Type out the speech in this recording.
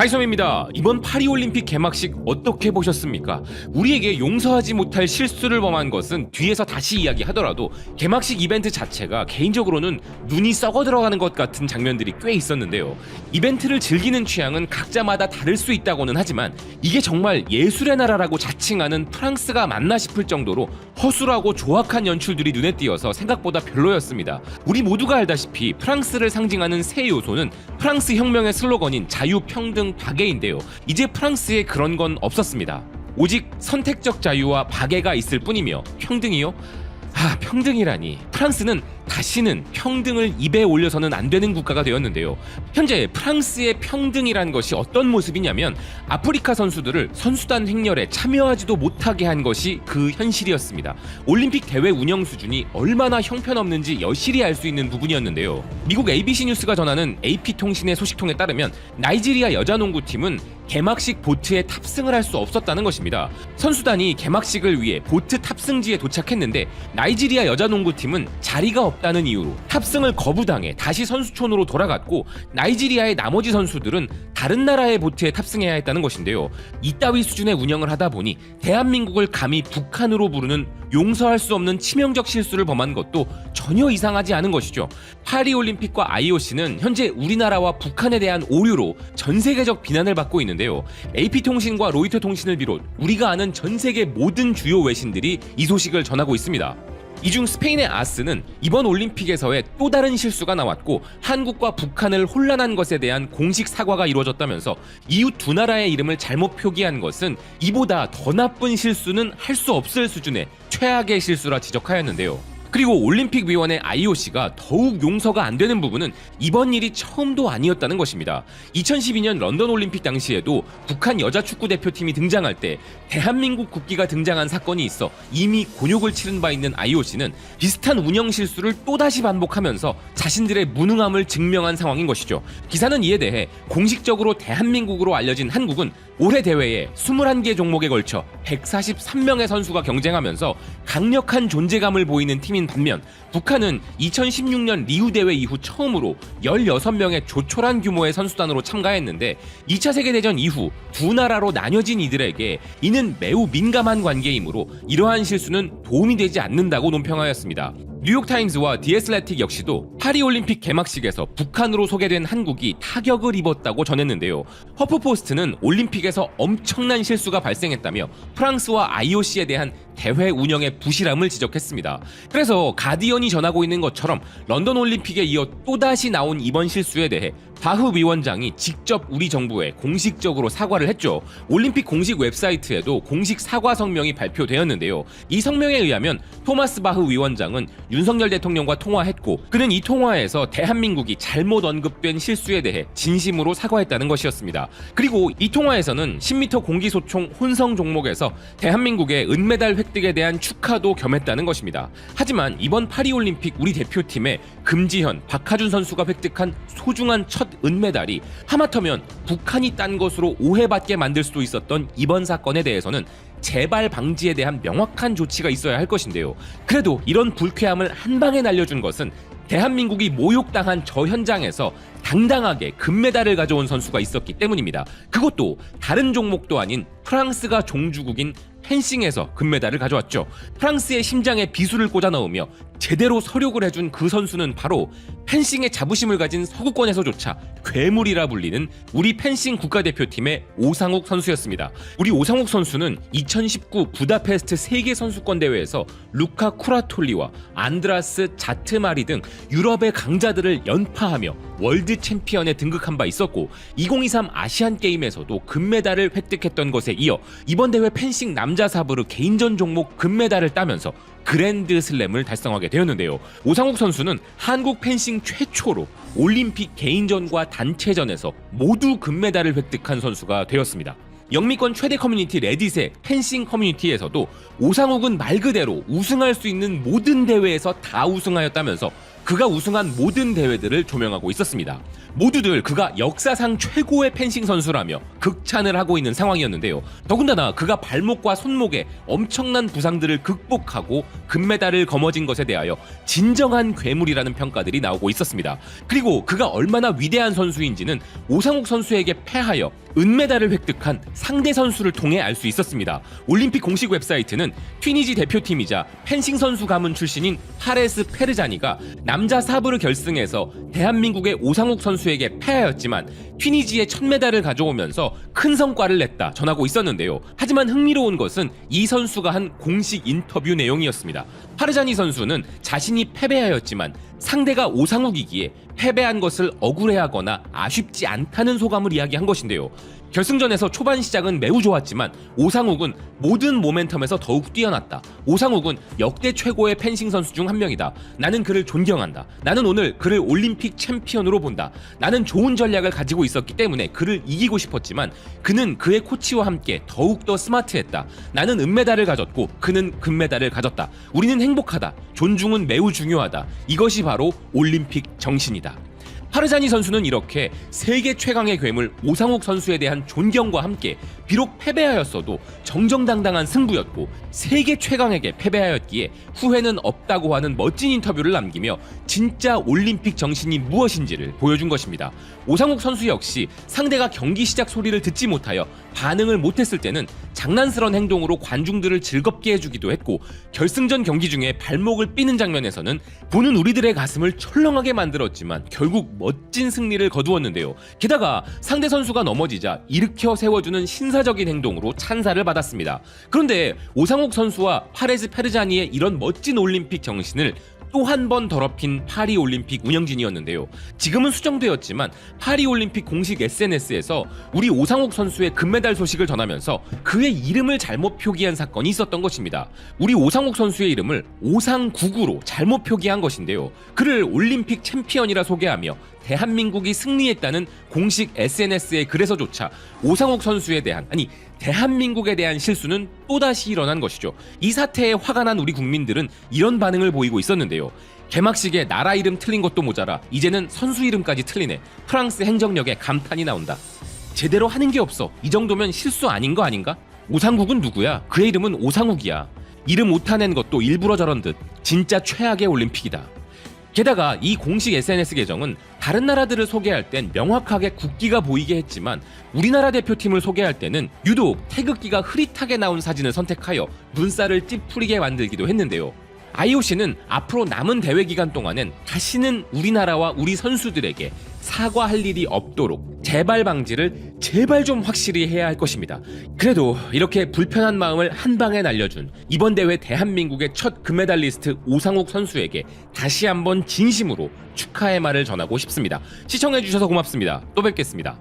하이섬입니다. 이번 파리올림픽 개막식 어떻게 보셨습니까? 우리에게 용서하지 못할 실수를 범한 것은 뒤에서 다시 이야기하더라도 개막식 이벤트 자체가 개인적으로는 눈이 썩어 들어가는 것 같은 장면들이 꽤 있었는데요. 이벤트를 즐기는 취향은 각자마다 다를 수 있다고는 하지만 이게 정말 예술의 나라라고 자칭하는 프랑스가 맞나 싶을 정도로 허술하고 조악한 연출들이 눈에 띄어서 생각보다 별로였습니다. 우리 모두가 알다시피 프랑스를 상징하는 세 요소는 프랑스 혁명의 슬로건인 자유, 평등, 박애인데요. 이제 프랑스에 그런 건 없었습니다. 오직 선택적 자유와 박애가 있을 뿐이며 평등이요? 평등이라니. 프랑스는 다시는 평등을 입에 올려서는 안 되는 국가가 되었는데요. 현재 프랑스의 평등이란 것이 어떤 모습이냐면 아프리카 선수들을 선수단 행렬에 참여하지도 못하게 한 것이 그 현실이었습니다. 올림픽 대회 운영 수준이 얼마나 형편없는지 여실히 알 수 있는 부분이었는데요. 미국 ABC 뉴스가 전하는 AP통신의 소식통에 따르면 나이지리아 여자농구팀은 개막식 보트에 탑승을 할 수 없었다는 것입니다. 선수단이 개막식을 위해 보트 탑승지에 도착했는데 나이지리아 여자농구팀은 자리가 없다는 이유로 탑승을 거부당해 다시 선수촌으로 돌아갔고, 나이지리아의 나머지 선수들은 다른 나라의 보트에 탑승해야 했다는 것인데요. 이따위 수준의 운영을 하다 보니 대한민국을 감히 북한으로 부르는 용서할 수 없는 치명적 실수를 범한 것도 전혀 이상하지 않은 것이죠. 파리올림픽과 IOC는 현재 우리나라와 북한에 대한 오류로 전 세계적 비난을 받고 있는데요. AP통신과 로이터 통신을 비롯 우리가 아는 전 세계 모든 주요 외신들이 이 소식을 전하고 있습니다. 이 중 스페인의 아스는 이번 올림픽에서의 또 다른 실수가 나왔고 한국과 북한을 혼란한 것에 대한 공식 사과가 이루어졌다면서 이웃 두 나라의 이름을 잘못 표기한 것은 이보다 더 나쁜 실수는 할 수 없을 수준의 최악의 실수라 지적하였는데요. 그리고 올림픽위원회 IOC가 더욱 용서가 안 되는 부분은 이번 일이 처음도 아니었다는 것입니다. 2012년 런던 올림픽 당시에도 북한 여자 축구 대표팀이 등장할 때 대한민국 국기가 등장한 사건이 있어 이미 곤욕을 치른 바 있는 IOC는 비슷한 운영 실수를 또다시 반복하면서 자신들의 무능함을 증명한 상황인 것이죠. 기사는 이에 대해 공식적으로 대한민국으로 알려진 한국은 올해 대회에 21개 종목에 걸쳐 143명의 선수가 경쟁하면서 강력한 존재감을 보이는 팀인 반면, 북한은 2016년 리우 대회 이후 처음으로 16명의 조촐한 규모의 선수단으로 참가했는데 2차 세계대전 이후 두 나라로 나뉘어진 이들에게 이는 매우 민감한 관계이므로 이러한 실수는 도움이 되지 않는다고 논평하였습니다. 뉴욕타임스와 디애슬레틱 역시도 파리올림픽 개막식에서 북한으로 소개된 한국이 타격을 입었다고 전했는데요. 허프포스트는 올림픽에서 엄청난 실수가 발생했다며 프랑스와 IOC에 대한 대회 운영의 부실함을 지적했습니다. 그래서 가디언이 전하고 있는 것처럼 런던 올림픽에 이어 또다시 나온 이번 실수에 대해 바흐 위원장이 직접 우리 정부에 공식적으로 사과를 했죠. 올림픽 공식 웹사이트에도 공식 사과 성명이 발표되었는데요. 이 성명에 의하면 토마스 바흐 위원장은 윤석열 대통령과 통화했고, 그는 이 통화에서 대한민국이 잘못 언급된 실수에 대해 진심으로 사과했다는 것이었습니다. 그리고 이 통화에서는 10m 공기소총 혼성 종목에서 대한민국의 은메달 획득에 대한 축하도 겸했다는 것입니다. 하지만 이번 파리올림픽 우리 대표팀의 금지현, 박하준 선수가 획득한 소중한 첫 은메달이 하마터면 북한이 딴 것으로 오해받게 만들 수도 있었던 이번 사건에 대해서는 재발 방지에 대한 명확한 조치가 있어야 할 것인데요. 그래도 이런 불쾌함을 한 방에 날려준 것은 대한민국이 모욕당한 저 현장에서 당당하게 금메달을 가져온 선수가 있었기 때문입니다. 그것도 다른 종목도 아닌 프랑스가 종주국인 펜싱에서 금메달을 가져왔죠. 프랑스의 심장에 비수를 꽂아 넣으며 제대로 서력을 해준 그 선수는 바로 펜싱의 자부심을 가진 서구권에서조차 괴물이라 불리는 우리 펜싱 국가대표팀의 오상욱 선수였습니다. 우리 오상욱 선수는 2019 부다페스트 세계선수권대회에서 루카 쿠라톨리와 안드라스 자트마리 등 유럽의 강자들을 연파하며 월드 챔피언에 등극한 바 있었고, 2023 아시안게임에서도 금메달을 획득했던 것에 이어 이번 대회 펜싱 남자 사브르 개인전 종목 금메달을 따면서 그랜드 슬램을 달성하게 되었는데요. 오상욱 선수는 한국 펜싱 최초로 올림픽 개인전과 단체전에서 모두 금메달을 획득한 선수가 되었습니다. 영미권 최대 커뮤니티 레딧의 펜싱 커뮤니티에서도 오상욱은 말 그대로 우승할 수 있는 모든 대회에서 다 우승하였다면서 그가 우승한 모든 대회들을 조명하고 있었습니다. 모두들 그가 역사상 최고의 펜싱 선수라며 극찬을 하고 있는 상황이었는데요. 더군다나 그가 발목과 손목에 엄청난 부상들을 극복하고 금메달을 거머쥔 것에 대하여 진정한 괴물이라는 평가들이 나오고 있었습니다. 그리고 그가 얼마나 위대한 선수인지는 오상욱 선수에게 패하여 은메달을 획득한 상대 선수를 통해 알 수 있었습니다. 올림픽 공식 웨브사이트는 튀니지 대표팀이자 펜싱 선수 가문 출신인 파레스 페르자니가 남자 사브르 결승에서 대한민국의 오상욱 선수에게 패하였지만 튀니지의 첫 메달을 가져오면서 큰 성과를 냈다 전하고 있었는데요. 하지만 흥미로운 것은 이 선수가 한 공식 인터뷰 내용이었습니다. 파르자니 선수는 자신이 패배하였지만 상대가 오상욱이기에 패배한 것을 억울해하거나 아쉽지 않다는 소감을 이야기한 것인데요. 결승전에서 초반 시작은 매우 좋았지만 오상욱은 모든 모멘텀에서 더욱 뛰어났다. 오상욱은 역대 최고의 펜싱 선수 중 한 명이다. 나는 그를 존경한다. 나는 오늘 그를 올림픽 챔피언으로 본다. 나는 좋은 전략을 가지고 있었기 때문에 그를 이기고 싶었지만 그는 그의 코치와 함께 더욱더 스마트했다. 나는 은메달을 가졌고 그는 금메달을 가졌다. 우리는 행복하다. 존중은 매우 중요하다. 이것이 바로 올림픽 정신이다. 파르자니 선수는 이렇게 세계 최강의 괴물 오상욱 선수에 대한 존경과 함께 비록 패배하였어도 정정당당한 승부였고 세계 최강에게 패배하였기에 후회는 없다고 하는 멋진 인터뷰를 남기며 진짜 올림픽 정신이 무엇인지를 보여준 것입니다. 오상욱 선수 역시 상대가 경기 시작 소리를 듣지 못하여 반응을 못했을 때는 장난스러운 행동으로 관중들을 즐겁게 해주기도 했고 결승전 경기 중에 발목을 삐는 장면에서는 보는 우리들의 가슴을 철렁하게 만들었지만 결국 멋진 승리를 거두었는데요. 게다가 상대 선수가 넘어지자 일으켜 세워주는 신사적인 행동으로 찬사를 받았습니다. 그런데 오상욱 선수와 파레스 페르자니의 이런 멋진 올림픽 정신을 또 한 번 더럽힌 파리올림픽 운영진이었는데요. 지금은 수정되었지만 파리올림픽 공식 SNS에서 우리 오상욱 선수의 금메달 소식을 전하면서 그의 이름을 잘못 표기한 사건이 있었던 것입니다. 우리 오상욱 선수의 이름을 오상국으로 잘못 표기한 것인데요. 그를 올림픽 챔피언이라 소개하며 대한민국이 승리했다는 공식 SNS의 글에서조차 오상욱 선수에 대한 대한민국에 대한 실수는 또다시 일어난 것이죠. 이 사태에 화가 난 우리 국민들은 이런 반응을 보이고 있었는데요. 개막식에 나라 이름 틀린 것도 모자라 이제는 선수 이름까지 틀리네. 프랑스 행정력에 감탄이 나온다. 제대로 하는 게 없어. 이 정도면 실수 아닌 거 아닌가? 오상국은 누구야? 그의 이름은 오상욱이야. 이름 오타낸 것도 일부러 저런 듯. 진짜 최악의 올림픽이다. 게다가 이 공식 SNS 계정은 다른 나라들을 소개할 땐 명확하게 국기가 보이게 했지만 우리나라 대표팀을 소개할 때는 유독 태극기가 흐릿하게 나온 사진을 선택하여 눈살을 찌푸리게 만들기도 했는데요. IOC는 앞으로 남은 대회 기간 동안엔 다시는 우리나라와 우리 선수들에게 사과할 일이 없도록 재발 방지를 제발 좀 확실히 해야 할 것입니다. 그래도 이렇게 불편한 마음을 한 방에 날려준 이번 대회 대한민국의 첫 금메달리스트 오상욱 선수에게 다시 한번 진심으로 축하의 말을 전하고 싶습니다. 시청해주셔서 고맙습니다. 또 뵙겠습니다.